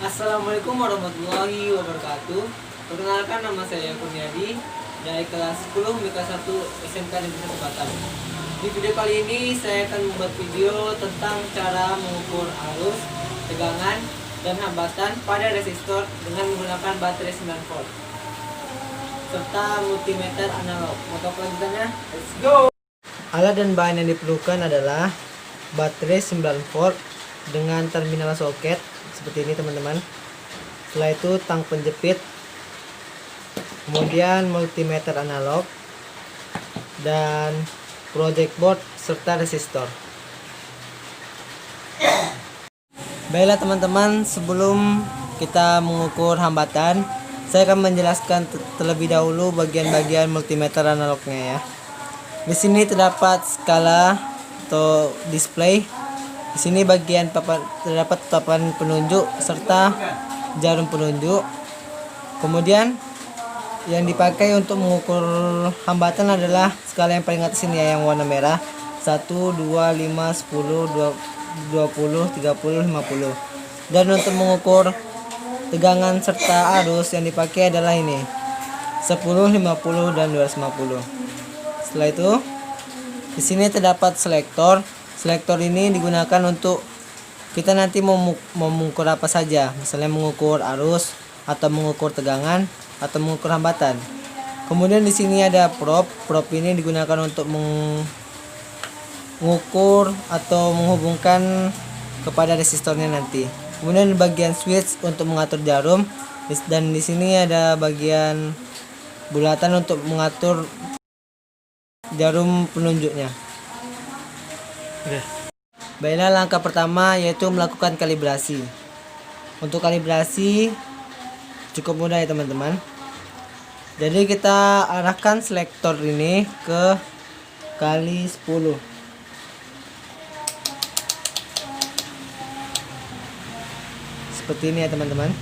Assalamualaikum warahmatullahi wabarakatuh. Perkenalkan, nama saya Kurniadi dari kelas 10 MIKA 1 SMK Negeri 1 Batam. Di video kali ini saya akan membuat video tentang cara mengukur arus, tegangan, dan hambatan pada resistor dengan menggunakan baterai 9 volt serta multimeter analog. Untuk kelanjutannya, let's go! Alat dan bahan yang diperlukan adalah baterai 9 volt dengan terminal soket seperti ini, teman-teman. Setelah itu tang penjepit, kemudian multimeter analog, dan project board serta resistor. Baiklah teman-teman, sebelum kita mengukur hambatan, saya akan menjelaskan terlebih dahulu bagian-bagian multimeter analognya ya. Di sini terdapat skala atau display. Di sini bagian terdapat papan penunjuk serta jarum penunjuk. Kemudian yang dipakai untuk mengukur hambatan adalah skala yang paling atas ini ya, yang warna merah. 1, 2, 5, 10, 20, 30, 50. Dan untuk mengukur tegangan serta arus yang dipakai adalah ini, 10, 50, dan 250. Setelah itu di sini terdapat selektor. Selektor ini digunakan untuk kita nanti mau mengukur apa saja, misalnya mengukur arus atau mengukur tegangan atau mengukur hambatan. Kemudian di sini ada probe. Probe ini digunakan untuk mengukur atau menghubungkan kepada resistornya nanti. Kemudian di bagian switch untuk mengatur jarum, dan di sini ada bagian bulatan untuk mengatur jarum penunjuknya. Baiklah, langkah pertama yaitu melakukan kalibrasi. Untuk kalibrasi cukup mudah ya teman-teman. Jadi kita arahkan selektor ini ke kali 10. Seperti ini ya teman-teman.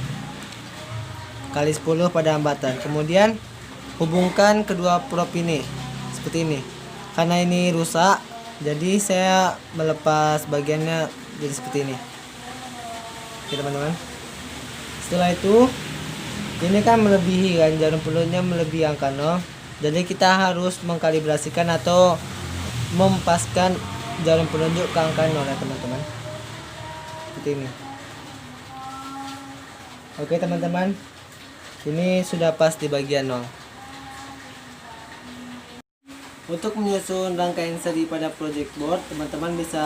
Kali 10 pada hambatan. Kemudian hubungkan kedua probe ini seperti ini. Karena ini rusak, jadi saya melepas bagiannya jadi seperti ini. Oke teman-teman. Setelah itu ini kan melebihi kan, jarum penunjuknya melebihi angka 0. Jadi kita harus mengkalibrasikan atau mempaskan jarum penunjuk ke angka 0 ya teman-teman. Seperti ini. Oke teman-teman. Ini sudah pas di bagian 0. Untuk menyusun rangkaian seri pada project board, teman-teman bisa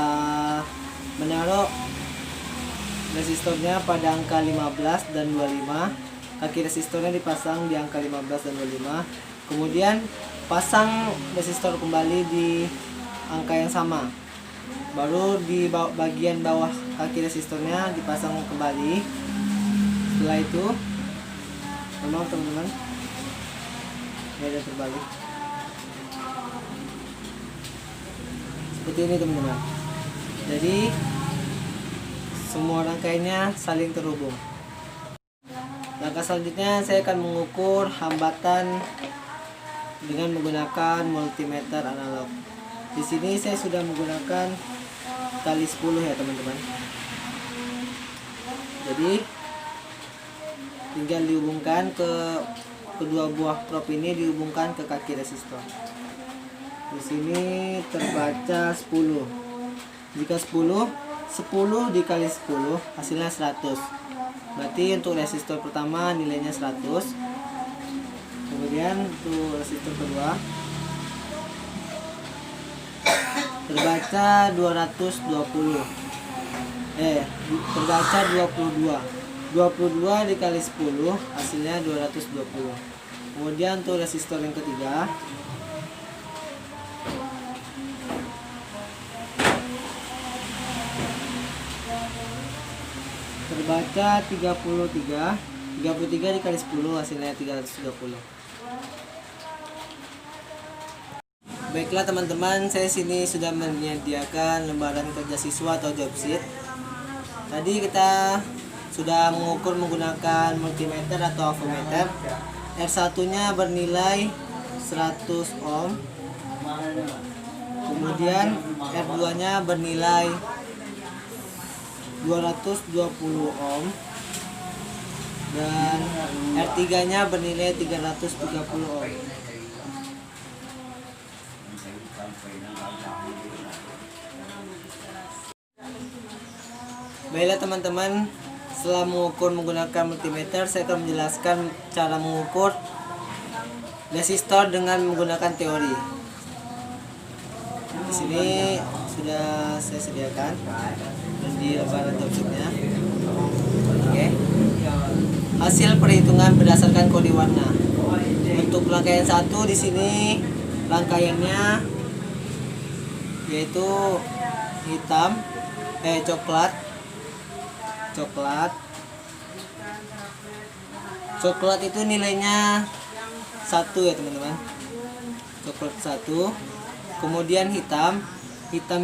menaruh resistornya pada angka 15 dan 25. Kaki resistornya dipasang di angka 15 dan 25. Kemudian pasang resistor kembali di angka yang sama. Baru di bagian bawah kaki resistornya dipasang kembali. Setelah itu, memang teman-teman, ini ada terbalik. Seperti ini teman-teman. Jadi semua rangkaiannya saling terhubung. Langkah selanjutnya saya akan mengukur hambatan dengan menggunakan multimeter analog. Di sini saya sudah menggunakan kali 10 ya teman-teman. Jadi tinggal dihubungkan ke kedua buah probe ini, dihubungkan ke kaki resistor. Di sini terbaca 10. Jika 10 dikali 10 hasilnya 100. Berarti untuk resistor pertama nilainya 100. Kemudian untuk resistor kedua terbaca 220. Terbaca 22. 22 dikali 10 hasilnya 220. Kemudian untuk resistor yang ketiga terbaca 33 dikali 10 hasilnya 330. Baiklah teman-teman, saya sini sudah menyediakan lembaran kerja siswa atau job sheet. Tadi kita sudah mengukur menggunakan multimeter atau avometer. R1 nya bernilai 100 ohm. Kemudian R2 nya bernilai 220 ohm. dan R3 nya bernilai 330 ohm. Baiklah teman-teman, setelah mengukur menggunakan multimeter, saya akan menjelaskan cara mengukur resistor dengan menggunakan teori. Di sini sudah saya sediakan di lembaran tabletnya. Oke. Hasil perhitungan berdasarkan kode warna. Untuk rangkaian 1 di sini rangkaiannya yaitu hitam, coklat itu nilainya 1 ya teman-teman. Coklat 1. Kemudian hitam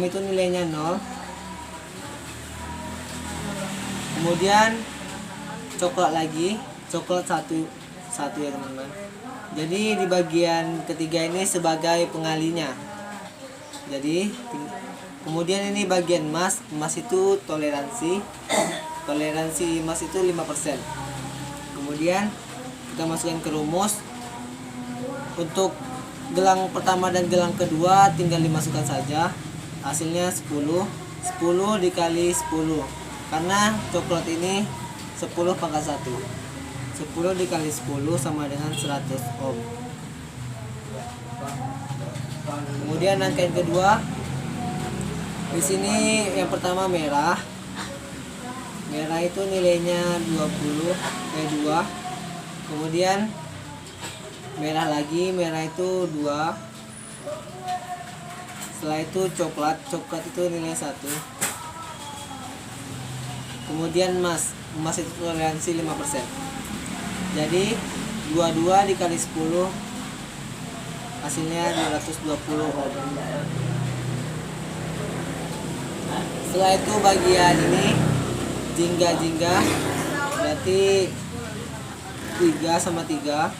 itu nilainya 0. Kemudian coklat lagi, coklat 1 ya teman-teman. Jadi di bagian ketiga ini sebagai pengalinya. Jadi kemudian ini bagian emas itu toleransi emas itu 5%. Kemudian kita masukkan ke rumus. Untuk gelang pertama dan gelang kedua tinggal dimasukkan saja. Hasilnya 10 dikali 10, karena coklat ini 10 pangkat 1. 10 dikali 10 sama dengan 100 ohm. Kemudian rangkaian kedua, di sini yang pertama merah itu nilainya 2. Kemudian merah itu 2. Setelah itu coklat itu nilai 1. Kemudian emas itu toleransi 5%. Jadi 22 dikali 10 hasilnya 220 ohm. Setelah itu bagian ini jingga berarti 3 sama 3.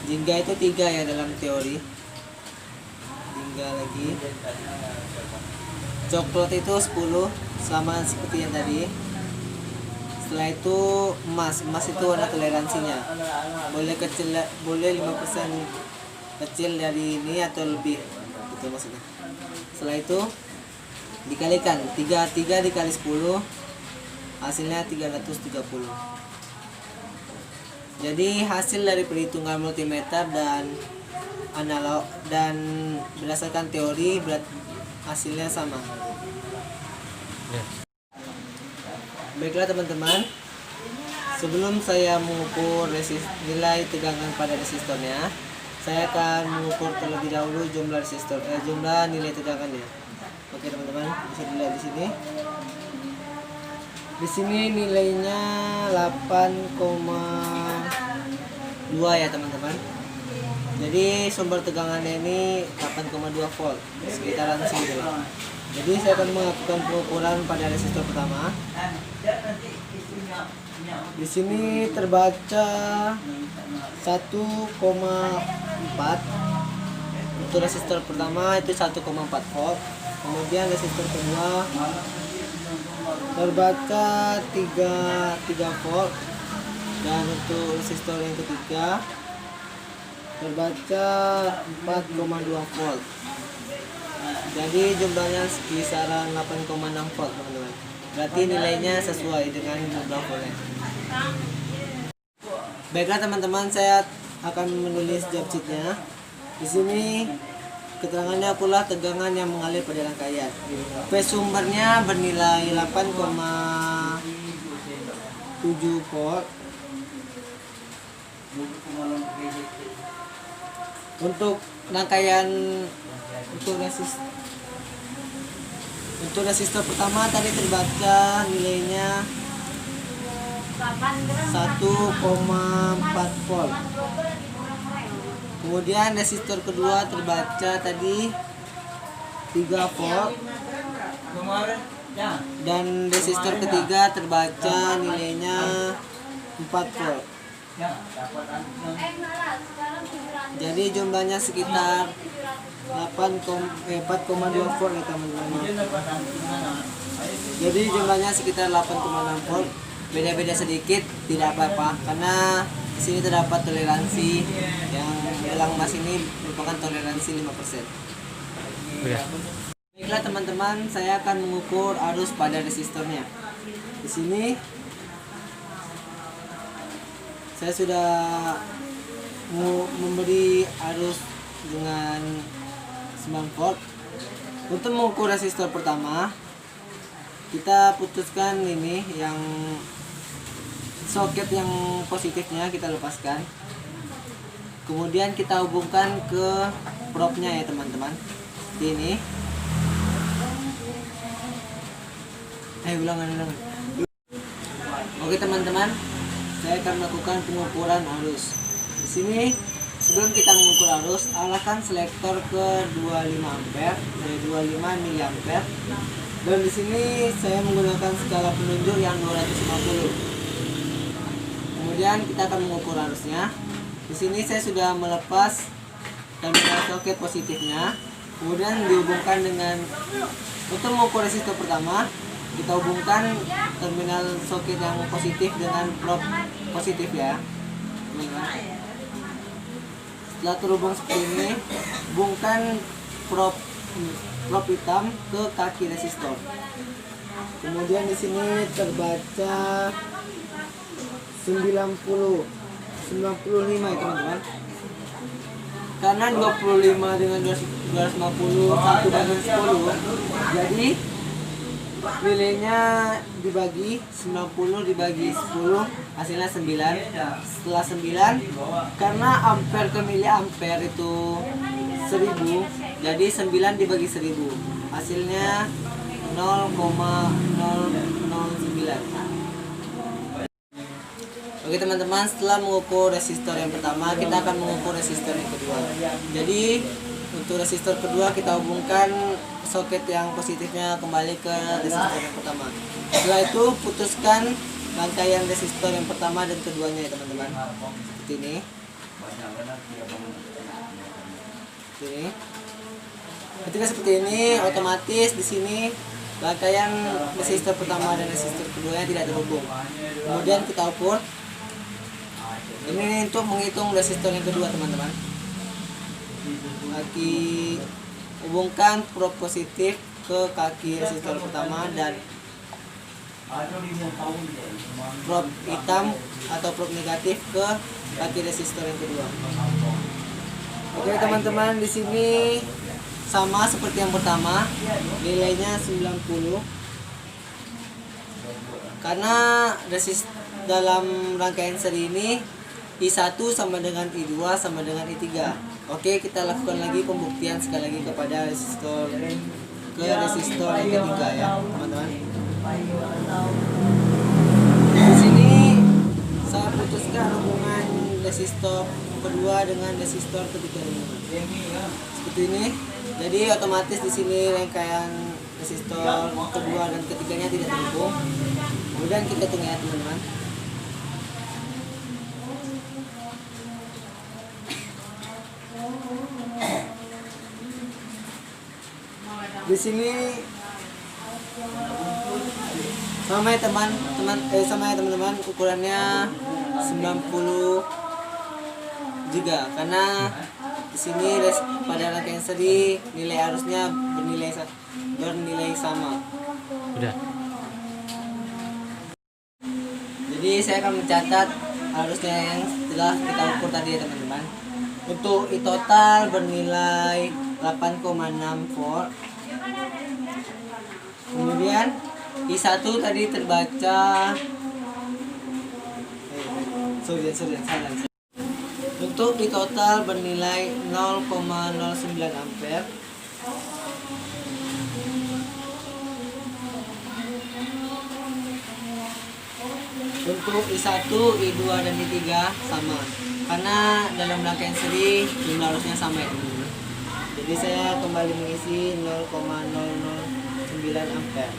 Jingga itu 3 ya dalam teori. Jingga lagi. Coklat itu 10 sama seperti yang tadi. Setelah itu emas itu warna toleransinya. Boleh 5% kecil dari ini atau lebih. Itu maksudnya. Setelah itu dikalikan 3 dikali 10 hasilnya 330. Jadi hasil dari perhitungan multimeter dan analog dan berdasarkan teori hasilnya sama. Baiklah teman-teman, sebelum saya mengukur nilai tegangan pada resistornya, saya akan mengukur terlebih dahulu jumlah nilai tegangannya. Oke teman-teman, bisa dilihat di sini. Di sini nilainya 8,2 ya teman-teman. Jadi sumber tegangannya ini 8,2 volt, sekitaran segitu. Jadi saya akan melakukan pengukuran pada resistor pertama. Di sini terbaca 1,4. Untuk resistor pertama itu 1,4 volt. Kemudian resistor kedua terbaca 3 volt, dan untuk resistor yang ketiga terbaca 4,2 volt. Jadi jumlahnya kisaran 8,6 volt teman-teman. Berarti nilainya sesuai dengan jumlah voltnya. Baiklah teman-teman, saya akan menulis job sheetnya. Di sini keterangannya pula tegangan yang mengalir pada rangkaian. P sumbernya bernilai 8,7 volt. Untuk rangkaian untuk resistor pertama tadi terbaca nilainya 1,4 volt. Kemudian resistor kedua terbaca tadi 3 volt, dan resistor ketiga terbaca nilainya 4 volt. Jadi jumlahnya sekitar 4,2 volt ya teman-teman. Jadi jumlahnya sekitar 8,6 volt. beda-beda sedikit tidak apa-apa, karena di sini terdapat toleransi yang gelang emas ini merupakan toleransi 5%. Udah. Baiklah teman-teman, saya akan mengukur arus pada resistornya. Di sini saya sudah memberi arus dengan 9 volt. Untuk mengukur resistor pertama, kita putuskan ini yang soket yang positifnya kita lepaskan. Kemudian kita hubungkan ke probnya ya teman-teman. Ini. Ulangan. Oke teman-teman, saya akan melakukan pengukuran arus. Di sini sebelum kita mengukur arus, arahkan selektor ke 25 ampere dari 25 mA. Dan di sini saya menggunakan skala penunjuk yang 250. Kemudian kita akan mengukur arusnya. Di sini saya sudah melepas terminal soket positifnya. Kemudian dihubungkan dengan, untuk mengukur resistor pertama, kita hubungkan terminal soket yang positif dengan prob positif ya. Setelah terhubung seperti ini, hubungkan prob hitam ke kaki resistor. Kemudian di sini terbaca 95 ya teman-teman. Karena 25 dengan 250 1/10, jadi nilainya dibagi 90 dibagi 10 hasilnya 9. Setelah 9, karena ampere ke miliampere itu 1000, jadi 9 dibagi 1000 hasilnya 0,009. Oke teman-teman, setelah mengukur resistor yang pertama, kita akan mengukur resistor yang kedua. Jadi untuk resistor kedua kita hubungkan soket yang positifnya kembali ke resistor yang pertama. Setelah itu putuskan rangkaian resistor yang pertama dan keduanya ya teman-teman. Seperti ini. Ketika seperti ini, otomatis di sini rangkaian resistor pertama dan resistor keduanya tidak terhubung. Kemudian kita ukur. Ini untuk menghitung resistor yang kedua teman-teman. Kaki hubungkan prob positif ke kaki resistor pertama dan prob hitam atau prob negatif ke kaki resistor yang kedua. Oke teman-teman, di sini sama seperti yang pertama, nilainya 90. Karena dalam rangkaian seri ini I1 sama dengan I2 sama dengan I3. Oke, kita lakukan lagi pembuktian sekali lagi kepada resistor yang ketiga ya, teman-teman. Di sini saya putuskan hubungan resistor kedua dengan resistor ketiga ini. Seperti ini. Jadi otomatis di sini rangkaian resistor kedua dan ketiganya tidak terhubung. Kemudian kita hitung ya, teman-teman. Di sini sama ya teman-teman, ukurannya 90 juga, karena di sini pada rangkaian seri nilai arusnya bernilai sama. Udah. Jadi saya akan mencatat arusnya yang setelah kita ukur tadi ya teman-teman. Untuk I total bernilai 8,6 volt. Kemudian I1 tadi terbaca salah. Untuk I total bernilai 0,09 ampere. Untuk I1, I2 dan I3 sama. Karena dalam rangkaian seri jumlah arusnya sama ya teman-teman. Jadi saya kembali mengisi 0,009 ampere.